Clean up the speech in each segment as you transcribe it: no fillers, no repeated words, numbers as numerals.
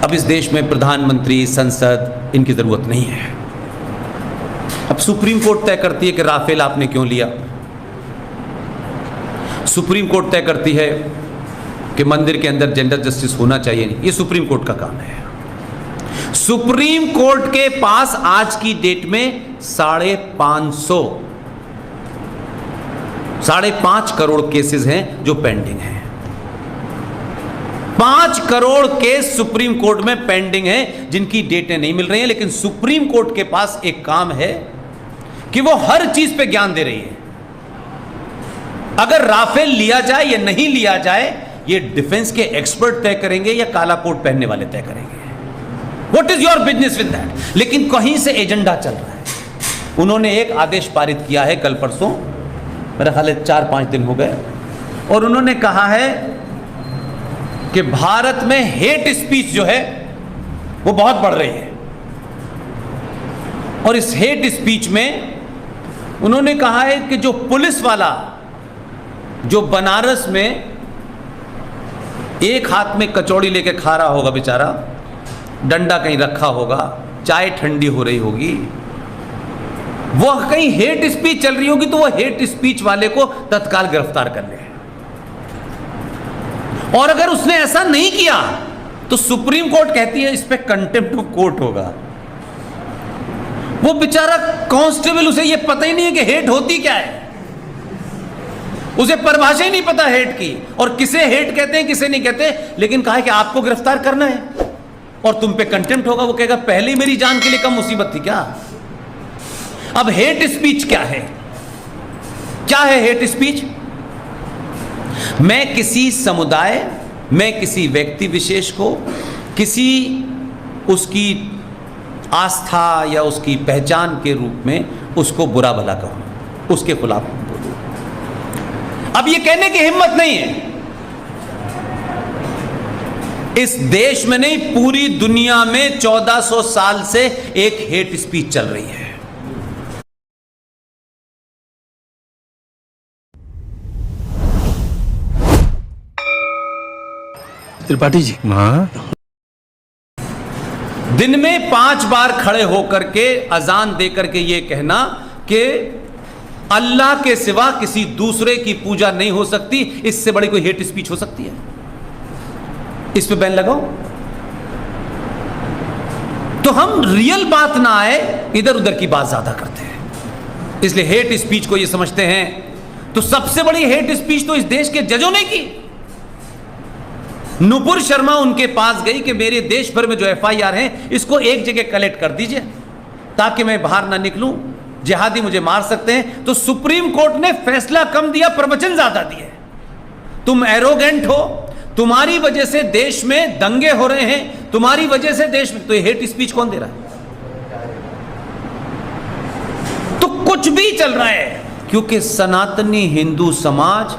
अब इस देश में प्रधानमंत्री, संसद, इनकी जरूरत नहीं है। अब सुप्रीम कोर्ट तय करती है कि राफेल आपने क्यों लिया। सुप्रीम कोर्ट तय करती है कि मंदिर के अंदर जेंडर जस्टिस होना चाहिए नहीं, ये सुप्रीम कोर्ट का काम है। सुप्रीम कोर्ट के पास आज की डेट में 5.5 करोड़ केसेस हैं जो पेंडिंग हैं। 5 करोड़ केस सुप्रीम कोर्ट में पेंडिंग हैं जिनकी डेटें नहीं मिल रही हैं, लेकिन सुप्रीम कोर्ट के पास एक काम है कि वो हर चीज पे ज्ञान दे रही है। अगर राफेल लिया जाए या नहीं लिया जाए, ये डिफेंस के एक्सपर्ट तय करेंगे या काला कोट पहनने वाले तय करेंगे। What is your business with that. लेकिन कहीं से एजेंडा चल रहा है। उन्होंने एक आदेश पारित किया है कल परसों, मेरा ख्याल है 4-5 दिन हो गए, और उन्होंने कहा है कि भारत में हेट स्पीच जो है वो बहुत बढ़ रही है। और इस हेट स्पीच में उन्होंने कहा है कि जो पुलिस वाला जो बनारस में एक हाथ में कचौड़ी लेके खा रहा होगा बेचारा, डंडा कहीं रखा होगा, चाय ठंडी हो रही होगी, वह कहीं हेट स्पीच चल रही होगी, तो वह हेट स्पीच वाले को तत्काल गिरफ्तार कर ले। और अगर उसने ऐसा नहीं किया तो सुप्रीम कोर्ट कहती है इस पे कंटेम्प्ट ऑफ कोर्ट होगा। वो बेचारा कांस्टेबल, उसे ये पता ही नहीं है कि हेट होती क्या है, उसे परिभाषा ही नहीं पता हेट की, और किसे हेट कहते हैं किसे नहीं कहते, लेकिन कहा है कि आपको गिरफ्तार करना है और तुम पे कंटेम्प्ट होगा। वो कहेगा पहले ही मेरी जान के लिए कम मुसीबत थी क्या। अब हेट स्पीच क्या है? क्या है हेट स्पीच? मैं किसी समुदाय, मैं किसी व्यक्ति विशेष को किसी उसकी आस्था या उसकी पहचान के रूप में उसको बुरा भला कहूं, उसके खिलाफ बोलूं। अब ये कहने की हिम्मत नहीं है इस देश में नहीं, पूरी दुनिया में 1400 साल से एक हेट स्पीच चल रही है। त्रिपाठी जी, हाँ, दिन में 5 बार खड़े होकर के अजान दे करके ये कहना कि अल्लाह के सिवा किसी दूसरे की पूजा नहीं हो सकती, इससे बड़ी कोई हेट स्पीच हो सकती है? इस पे बैन लगाओ। तो हम रियल बात ना आए, इधर उधर की बात ज्यादा करते हैं, इसलिए हेट स्पीच को ये समझते हैं। तो सबसे बड़ी हेट स्पीच तो इस देश के जजों ने की। नुपुर शर्मा उनके पास गई कि मेरे देश भर में जो FIR हैं इसको एक जगह कलेक्ट कर दीजिए ताकि मैं बाहर ना निकलूं, जिहादी मुझे मार सकते हैं। तो सुप्रीम कोर्ट ने फैसला कम दिया, प्रवचन ज्यादा दिए। तुम एरोगेंट हो, तुम्हारी वजह से देश में दंगे हो रहे हैं, तुम्हारी वजह से देश में, तो ये हेट स्पीच कौन दे रहा है? तो कुछ भी चल रहा है, क्योंकि सनातनी हिंदू समाज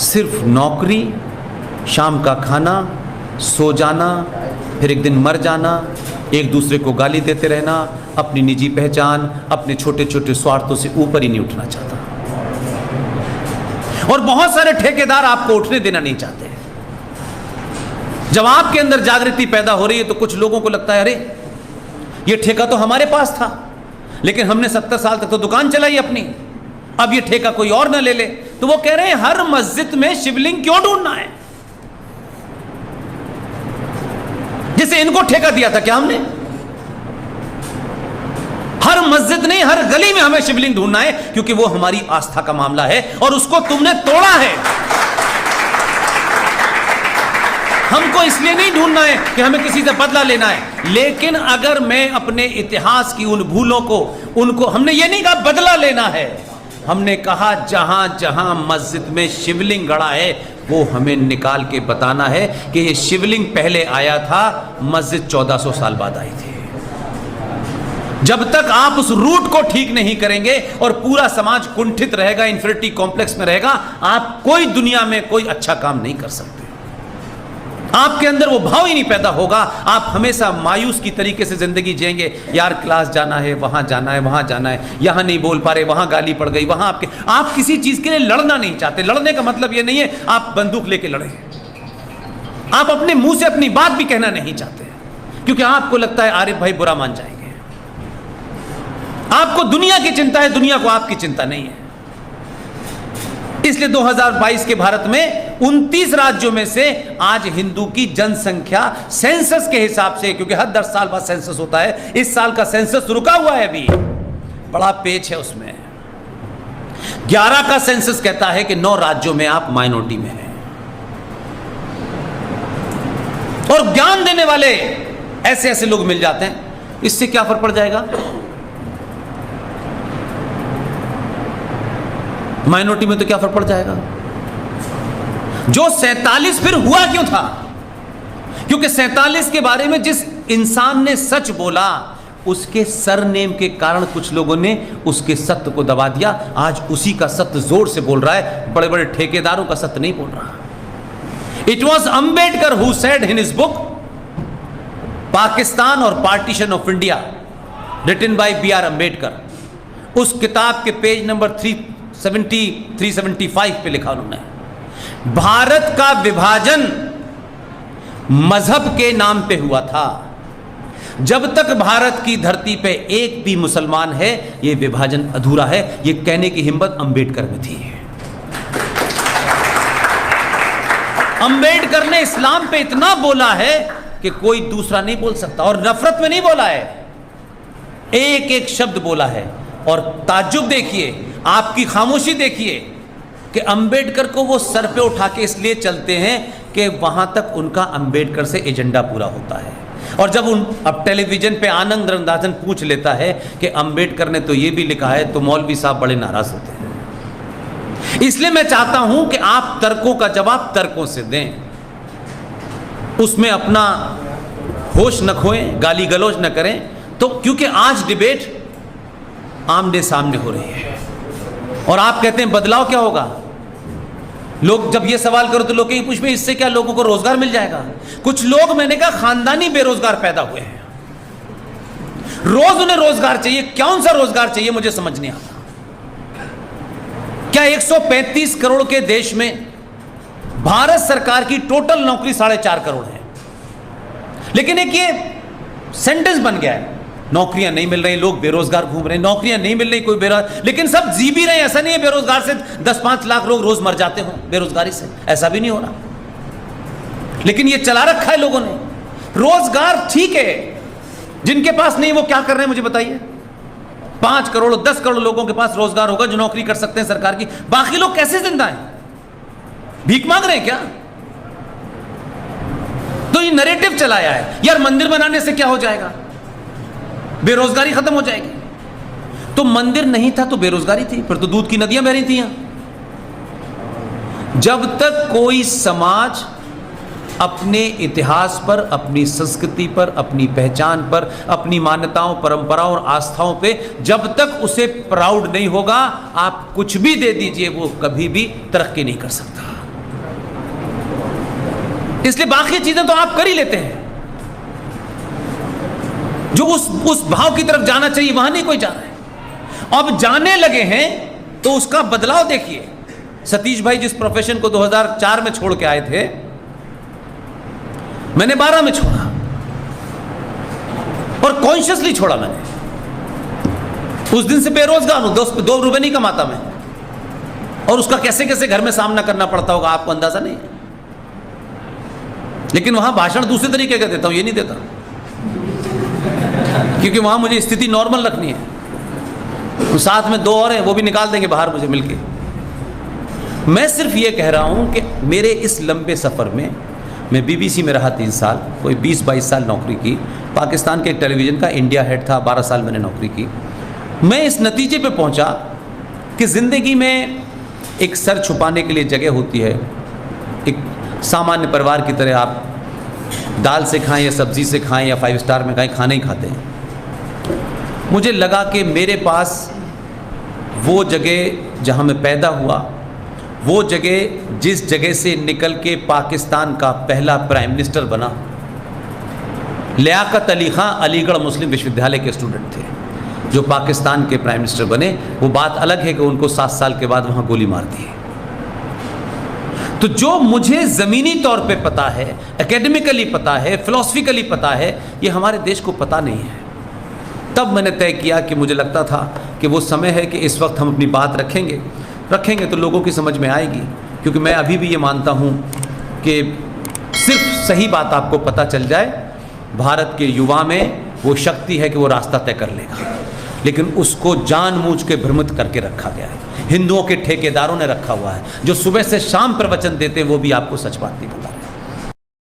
सिर्फ नौकरी, शाम का खाना, सो जाना, फिर एक दिन मर जाना, एक दूसरे को गाली देते रहना, अपनी निजी पहचान, अपने छोटे छोटे स्वार्थों से ऊपर ही नहीं उठना चाहता। और बहुत सारे ठेकेदार आपको उठने देना नहीं चाहते। जब आपके अंदर जागृति पैदा हो रही है तो कुछ लोगों को लगता है अरे ये ठेका तो हमारे पास था, लेकिन हमने 70 साल तक तो दुकान चलाई अपनी, अब ये ठेका कोई और ना ले ले। तो वो कह रहे हैं हर मस्जिद में शिवलिंग क्यों ढूंढना है? जिसे इनको ठेका दिया था क्या हमने? हर मस्जिद नहीं, हर गली में हमें शिवलिंग ढूंढना है, क्योंकि वो हमारी आस्था का मामला है और उसको तुमने तोड़ा है। हमको इसलिए नहीं ढूंढना है कि हमें किसी से बदला लेना है, लेकिन अगर मैं अपने इतिहास की उन भूलों को, उनको, हमने ये नहीं कहा बदला लेना है, हमने कहा जहां जहां मस्जिद में शिवलिंग गड़ा है वो हमें निकाल के बताना है कि ये शिवलिंग पहले आया था, मस्जिद 1400 साल बाद आई थी। जब तक आप उस रूट को ठीक नहीं करेंगे और पूरा समाज कुंठित रहेगा, इंफिनिटी कॉम्प्लेक्स में रहेगा, आप कोई दुनिया में कोई अच्छा काम नहीं कर सकते। आपके अंदर वो भाव ही नहीं पैदा होगा, आप हमेशा मायूस की तरीके से जिंदगी जिएंगे। यार क्लास जाना है, वहां जाना है, वहां जाना है, यहां नहीं बोल पा रहे, वहां गाली पड़ गई, वहां आप किसी चीज के लिए लड़ना नहीं चाहते। लड़ने का मतलब ये नहीं है आप बंदूक लेके लड़े, आप अपने मुंह से अपनी बात भी कहना नहीं चाहते, क्योंकि आपको लगता है आरिफ भाई बुरा मान जाएंगे। आपको दुनिया की चिंता है, दुनिया को आपकी चिंता नहीं है। इसलिए 2022 के भारत में 29 राज्यों में से आज हिंदू की जनसंख्या सेंसस के हिसाब से, क्योंकि हर 10 साल बाद सेंसस होता है, इस साल का सेंसस रुका हुआ है, अभी बड़ा पेच है उसमें। 11 का सेंसस कहता है कि 9 राज्यों में आप माइनॉरिटी में हैं, और ज्ञान देने वाले ऐसे ऐसे लोग मिल जाते हैं। इससे क्या फर्क पड़ जाएगा? माइनॉरिटी में तो क्या फर्क पड़ जाएगा? जो 47 फिर हुआ क्यों था? क्योंकि 47 के बारे में जिस इंसान ने सच बोला, उसके सरनेम के कारण कुछ लोगों ने उसके सत्य को दबा दिया। आज उसी का सत्य जोर से बोल रहा है, बड़े बड़े ठेकेदारों का सत्य नहीं बोल रहा। It was Ambedkar who said in his book Pakistan or partition of India, written by B.R. Ambedkar. उस किताब के पेज नंबर 375 पे लिखा उन्होंने, भारत का विभाजन मजहब के नाम पे हुआ था। जब तक भारत की धरती पे एक भी मुसलमान है, यह विभाजन अधूरा है। यह कहने की हिम्मत अंबेडकर में थी। अंबेडकर ने इस्लाम पे इतना बोला है कि कोई दूसरा नहीं बोल सकता, और नफरत में नहीं बोला है, एक एक शब्द बोला है। और ताज्जुब देखिए, आपकी खामोशी देखिए कि अंबेडकर को वो सर पे उठा के इसलिए चलते हैं कि वहां तक उनका अंबेडकर से एजेंडा पूरा होता है। और जब अब टेलीविजन पे आनंद रंधाजन पूछ लेता है कि अंबेडकर ने तो ये भी लिखा है, तो मौलवी साहब बड़े नाराज होते हैं। इसलिए मैं चाहता हूं कि आप तर्कों का जवाब तर्कों से दें, उसमें अपना होश न खोएं, गाली गलौज न करें। तो क्योंकि आज डिबेट आमने सामने हो रही है, और आप कहते हैं बदलाव क्या होगा? लोग जब ये सवाल करो तो लोग पूछते हैं इससे क्या लोगों को रोजगार मिल जाएगा? कुछ लोग, मैंने कहा, खानदानी बेरोजगार पैदा हुए हैं, रोज उन्हें रोजगार चाहिए। कौन सा रोजगार चाहिए मुझे समझ नहीं आता। क्या 135 करोड़ के देश में भारत सरकार की टोटल नौकरी 4.5 करोड़ है, लेकिन एक ये सेंटेंस बन गया है, नौकरियां नहीं मिल रही, लोग बेरोजगार घूम रहे हैं, नौकरियां नहीं मिल रही, कोई बेरोजगार, लेकिन सब जी भी रहे हैं। ऐसा नहीं है बेरोजगार से 10-5 लाख लोग रोज मर जाते हो बेरोजगारी से, ऐसा भी नहीं हो रहा। लेकिन ये चला रखा है लोगों ने। रोजगार ठीक है, जिनके पास नहीं वो क्या कर रहे हैं मुझे बताइए। 5 करोड़ 10 करोड़ लोगों के पास रोजगार होगा जो नौकरी कर सकते हैं सरकार की, बाकी लोग कैसे जिंदा हैं? भीख मांग रहे हैं क्या? तो ये नैरेटिव चलाया है यार, मंदिर बनाने से क्या हो जाएगा, बेरोजगारी खत्म हो जाएगी। तो मंदिर नहीं था तो बेरोजगारी थी, फिर तो दूध की नदियां बह रही थी यहां। जब तक कोई समाज अपने इतिहास पर, अपनी संस्कृति पर, अपनी पहचान पर, अपनी मान्यताओं, परंपराओं और आस्थाओं पे जब तक उसे प्राउड नहीं होगा, आप कुछ भी दे दीजिए, वो कभी भी तरक्की नहीं कर सकता। इसलिए बाकी चीजें तो आप कर ही लेते हैं, जो उस भाव की तरफ जाना चाहिए वहां नहीं कोई जा रहा है। अब जाने लगे हैं तो उसका बदलाव देखिए। सतीश भाई जिस प्रोफेशन को 2004 में छोड़ के आए थे, मैंने 12 में छोड़ा, और कॉन्शियसली छोड़ा मैंने। उस दिन से बेरोजगार हूं, 2 रुपए नहीं कमाता मैं, और उसका कैसे कैसे घर में सामना करना पड़ता होगा आपको अंदाजा नहीं है। लेकिन वहां भाषण दूसरे तरीके का देता हूं, ये नहीं देता, क्योंकि वहां मुझे स्थिति नॉर्मल रखनी है। तो साथ में 2 और हैं, वो भी निकाल देंगे बाहर मुझे मिलके। मैं सिर्फ ये कह रहा हूं कि मेरे इस लंबे सफर में, मैं BBC में रहा 3 साल, कोई 20-22 साल नौकरी की, पाकिस्तान के एक टेलीविज़न का इंडिया हेड था, 12 साल मैंने नौकरी की। मैं इस नतीजे पे पहुंचा कि ज़िंदगी में एक सर छुपाने के लिए जगह होती है। एक सामान्य परिवार की तरह आप दाल से खाएं या सब्ज़ी से खाएं या 5 स्टार में खाएं, खाना ही खाते हैं। मुझे लगा कि मेरे पास वो जगह जहाँ मैं पैदा हुआ, वो जगह जिस जगह से निकल के पाकिस्तान का पहला प्राइम मिनिस्टर बना, लियाकत अली खां अलीगढ़ मुस्लिम विश्वविद्यालय के स्टूडेंट थे जो पाकिस्तान के प्राइम मिनिस्टर बने। वो बात अलग है कि उनको 7 साल के बाद वहाँ गोली मार दी। तो जो मुझे ज़मीनी तौर पे पता है, एकेडमिकली पता है, फिलोसफिकली पता है, ये हमारे देश को पता नहीं है। तब मैंने तय किया कि मुझे लगता था कि वो समय है कि इस वक्त हम अपनी बात रखेंगे तो लोगों की समझ में आएगी। क्योंकि मैं अभी भी ये मानता हूँ कि सिर्फ सही बात आपको पता चल जाए, भारत के युवा में वो शक्ति है कि वो रास्ता तय कर लेगा, लेकिन उसको जानबूझ के भ्रमित करके रखा गया है। हिंदुओं के ठेकेदारों ने रखा हुआ है, जो सुबह से शाम प्रवचन देते हैं वो भी आपको सच बात नहीं